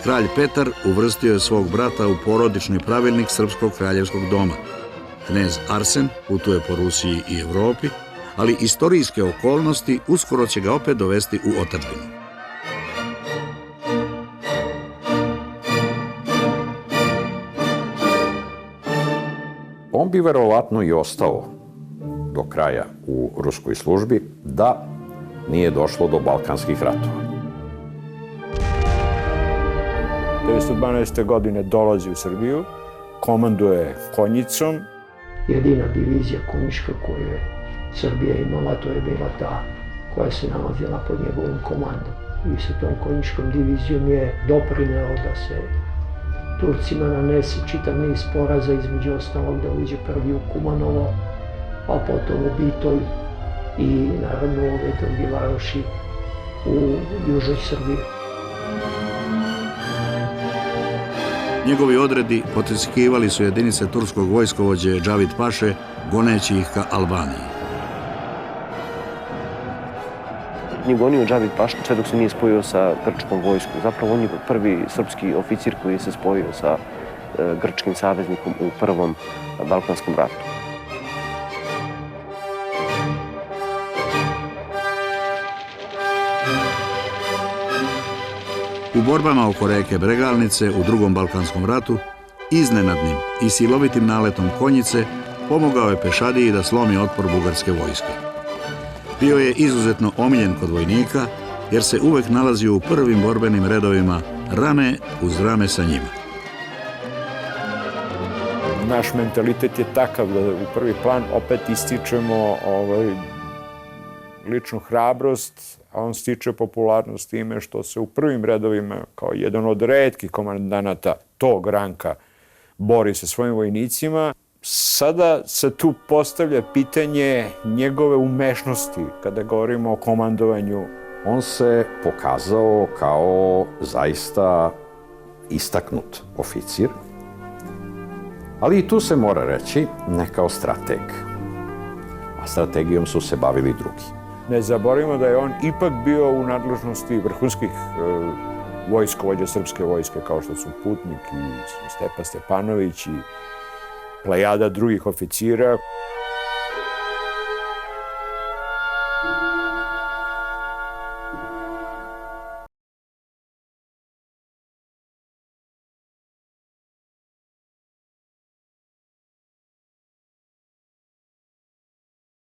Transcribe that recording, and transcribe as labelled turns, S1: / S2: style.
S1: Kralj Petar uvrstio je svog brata u porodični pravilnik Srpskog kraljevskog doma. Knez Arsen putuje po Rusiji i Evropi, ali istorijske okolnosti uskoro će ga opet dovesti u otadžbinu.
S2: On bi verovatno i ostao do kraja u ruskoj službi da nije došlo do balkanskih ratova.
S3: 1912. godine dolazi u Srbiju, komanduje konjicom.
S4: Jedina divizija konjička koju je Srbija imala, to je bila ta koja se nalazila pod njegovom komandom. I sa tom konjičkom divizijom je doprineo da se Turcima nanese čitav niz poraza, između ostalog da uđe prvi u Kumanovo, a potom u Bitolj i naravno u ove drugi varoši u južnoj Srbiji.
S1: Njegovi odredi potiskivali su jedinice turskog vojskovođe Džavid Paše, goneći ih ka Albaniji.
S5: Nije gonio Džavid Paša sve dok se nije spojio sa grčkom vojskom. Zapravo on je prvi srpski oficir koji se spojio sa grčkim saveznikom u Prvom Balkanskom ratu.
S1: U borbama oko reke Bregalnice u Drugom Balkanskom ratu, iznenadnim i silovitim naletom konjice pomogao je pešadiji da slomi otpor bugarske vojske. Bio je izuzetno omiljen kod vojnika, jer se uvek nalazio u prvim borbenim redovima, rame uz rame sa njima.
S3: Naš mentalitet je takav da u prvi plan opet ističemo ličnu hrabrost, a on stiče popularnost time što se u prvim redovima, kao jedan od retkih komandanata tog ranka, bori sa svojim vojnicima. Sada se tu postavlja pitanje njegove umešnosti kada govorimo o komandovanju.
S2: On se pokazao kao zaista istaknut oficir, ali i tu se mora reći ne kao strateg, a strategijom su se bavili drugi.
S3: Ne zaboravimo da je on ipak bio u nadležnosti vrhunskih vojskovođa srpske vojske, kao što su Putnik i Stepa Stepanović i plejada drugih oficira.